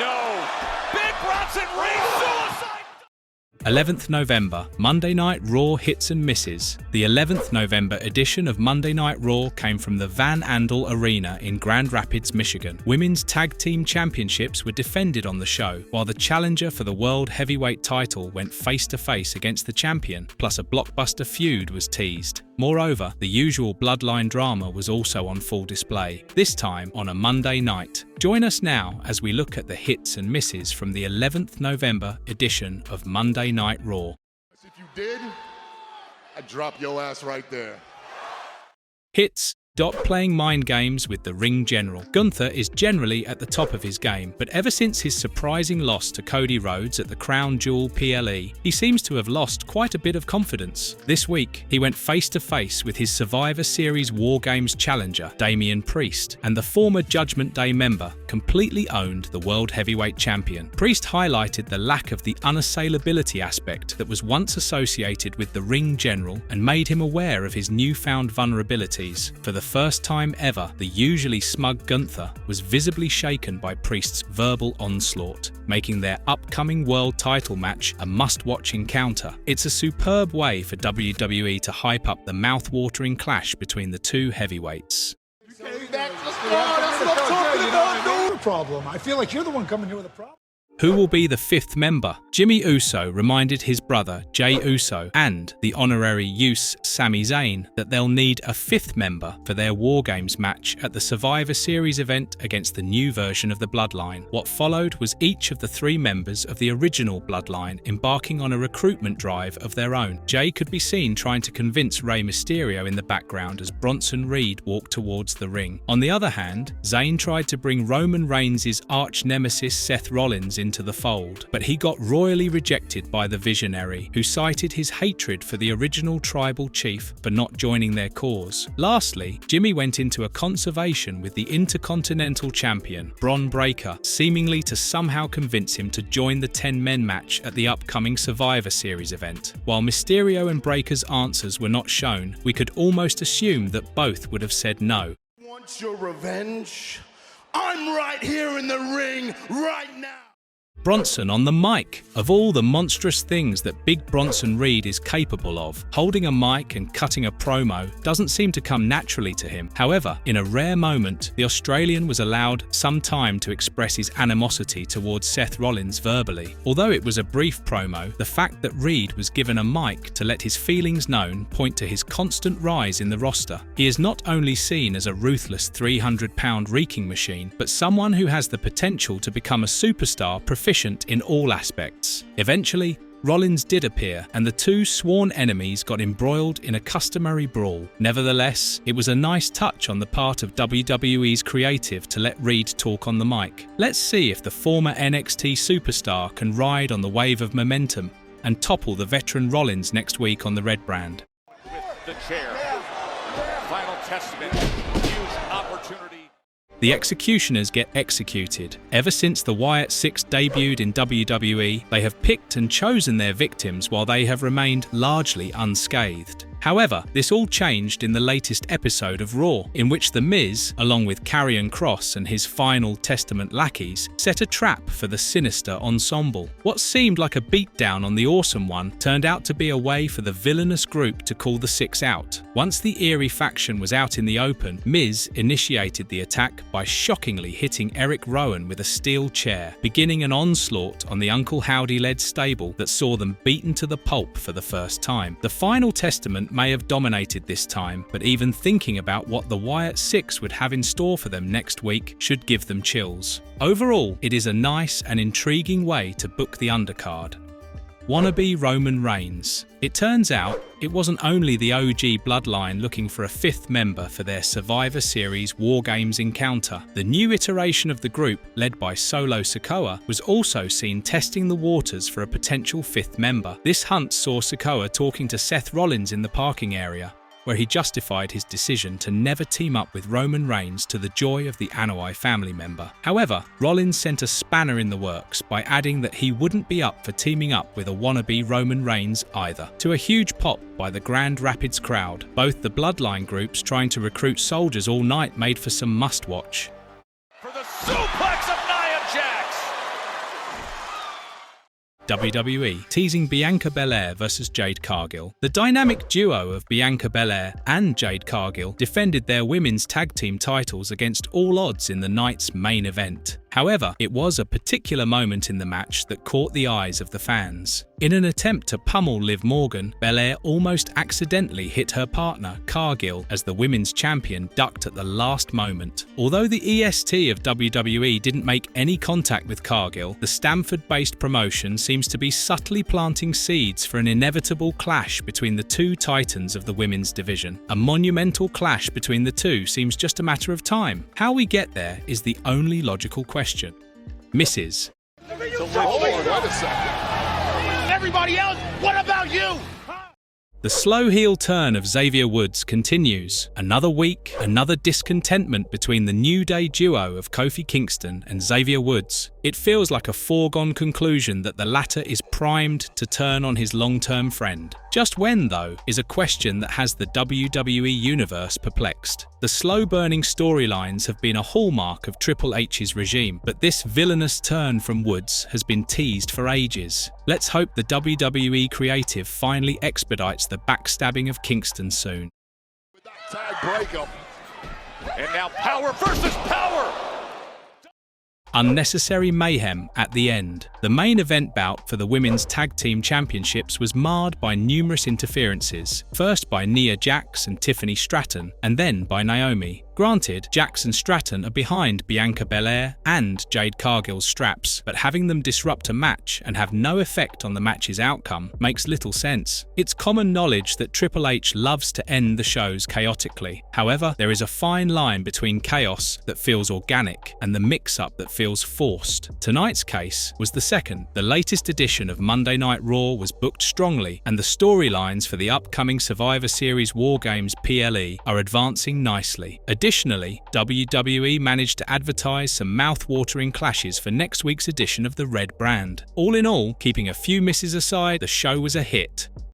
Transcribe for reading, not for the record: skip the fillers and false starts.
no. Big Bronson rings suicide. 11th November, Monday Night Raw Hits and Misses. The 11th November edition of Monday Night Raw came from the Van Andel Arena in Grand Rapids, Michigan. Women's Tag Team Championships were defended on the show, while the challenger for the World Heavyweight title went face-to-face against the champion, plus a blockbuster feud was teased. Moreover, the usual bloodline drama was also on full display, this time on a Monday night. Join us now as we look at the hits and misses from the 11th November edition of Monday Night Raw. If you did, I'd drop your ass right there. Hits. Playing mind games with the ring general. Gunther is generally at the top of his game, but ever since his surprising loss to Cody Rhodes at the Crown Jewel PLE, he seems to have lost quite a bit of confidence. This week, he went face-to-face with his Survivor Series War Games challenger, Damian Priest, and the former Judgment Day member completely owned the World Heavyweight Champion. Priest highlighted the lack of the unassailability aspect that was once associated with the ring general and made him aware of his newfound vulnerabilities. For the first time ever, the usually smug Gunther was visibly shaken by Priest's verbal onslaught, making their upcoming world title match a must-watch encounter. It's a superb way for WWE to hype up the mouth-watering clash between the two heavyweights. That's what I'm talking about, dude. Problem. I feel like you're the one coming here with a problem. Who will be the fifth member? Jimmy Uso reminded his brother Jey Uso and the honorary Uce Sami Zayn that they'll need a fifth member for their War Games match at the Survivor Series event against the new version of the Bloodline. What followed was each of the three members of the original Bloodline embarking on a recruitment drive of their own. Jey could be seen trying to convince Rey Mysterio in the background as Bronson Reed walked towards the ring. On the other hand, Zayn tried to bring Roman Reigns' arch-nemesis Seth Rollins into the fold, but he got royally rejected by the Visionary, who cited his hatred for the original tribal chief for not joining their cause. Lastly, Jimmy went into a conservation with the Intercontinental Champion, Bron Breakker, seemingly to somehow convince him to join the 10-men match at the upcoming Survivor Series event. While Mysterio and Breakker's answers were not shown, we could almost assume that both would have said no. Want your revenge? I'm right here in the ring right now. Bronson on the mic. Of all the monstrous things that Big Bronson Reed is capable of, holding a mic and cutting a promo doesn't seem to come naturally to him. However, in a rare moment, the Australian was allowed some time to express his animosity towards Seth Rollins verbally. Although it was a brief promo, the fact that Reed was given a mic to let his feelings known point to his constant rise in the roster. He is not only seen as a ruthless 300-pound wreaking machine, but someone who has the potential to become a superstar proficient in all aspects. Eventually, Rollins did appear, and the two sworn enemies got embroiled in a customary brawl. Nevertheless, it was a nice touch on the part of WWE's creative to let Reed talk on the mic. Let's see if the former NXT superstar can ride on the wave of momentum and topple the veteran Rollins next week on the red brand. With the chair. Final testament. Huge opportunity. The executioners get executed. Ever since the Wyatt Six debuted in WWE, they have picked and chosen their victims while they have remained largely unscathed. However, this all changed in the latest episode of Raw, in which The Miz, along with Karrion Kross and his Final Testament lackeys, set a trap for the sinister ensemble. What seemed like a beatdown on the Awesome One turned out to be a way for the villainous group to call the Six out. Once the eerie faction was out in the open, Miz initiated the attack by shockingly hitting Eric Rowan with a steel chair, beginning an onslaught on the Uncle Howdy-led stable that saw them beaten to the pulp for the first time. The Final Testament may have dominated this time, but even thinking about what the Wyatt Six would have in store for them next week should give them chills. Overall, it is a nice and intriguing way to book the undercard. Wannabe Roman Reigns. It turns out it wasn't only the OG Bloodline looking for a fifth member for their Survivor Series War Games encounter. The new iteration of the group, led by Solo Sikoa, was also seen testing the waters for a potential fifth member. This hunt saw Sikoa talking to Seth Rollins in the parking area, where he justified his decision to never team up with Roman Reigns to the joy of the Anoa'i family member. However, Rollins sent a spanner in the works by adding that he wouldn't be up for teaming up with a wannabe Roman Reigns either. To a huge pop by the Grand Rapids crowd, both the Bloodline groups trying to recruit soldiers all night made for some must-watch. For the suplex of Nia Jax! WWE, teasing Bianca Belair versus Jade Cargill. The dynamic duo of Bianca Belair and Jade Cargill defended their women's tag team titles against all odds in the night's main event. However, it was a particular moment in the match that caught the eyes of the fans. In an attempt to pummel Liv Morgan, Belair almost accidentally hit her partner, Cargill, as the women's champion ducked at the last moment. Although the EST of WWE didn't make any contact with Cargill, the Stamford-based promotion seems to be subtly planting seeds for an inevitable clash between the two titans of the women's division. A monumental clash between the two seems just a matter of time. How we get there is the only logical question. Mrs. Wait a second. Everybody else, what about you? The slow heel turn of Xavier Woods continues. Another week, another discontentment between the New Day duo of Kofi Kingston and Xavier Woods. It feels like a foregone conclusion that the latter is primed to turn on his long-term friend. Just when, though, is a question that has the WWE Universe perplexed. The slow-burning storylines have been a hallmark of Triple H's regime, but this villainous turn from Woods has been teased for ages. Let's hope the WWE creative finally expedites the backstabbing of Kingston soon. With that tag breakup. And now power versus power. Unnecessary mayhem at the end. The main event bout for the Women's Tag Team Championships was marred by numerous interferences, first by Nia Jax and Tiffany Stratton, and then by Naomi. Granted, Jax and Stratton are behind Bianca Belair and Jade Cargill's straps, but having them disrupt a match and have no effect on the match's outcome makes little sense. It's common knowledge that Triple H loves to end the shows chaotically. However, there is a fine line between chaos that feels organic and the mix-up that feels forced. Tonight's case was the second. The latest edition of Monday Night Raw was booked strongly, and the storylines for the upcoming Survivor Series War Games PLE are advancing nicely. Additionally, WWE managed to advertise some mouth-watering clashes for next week's edition of the Red Brand. All in all, keeping a few misses aside, the show was a hit.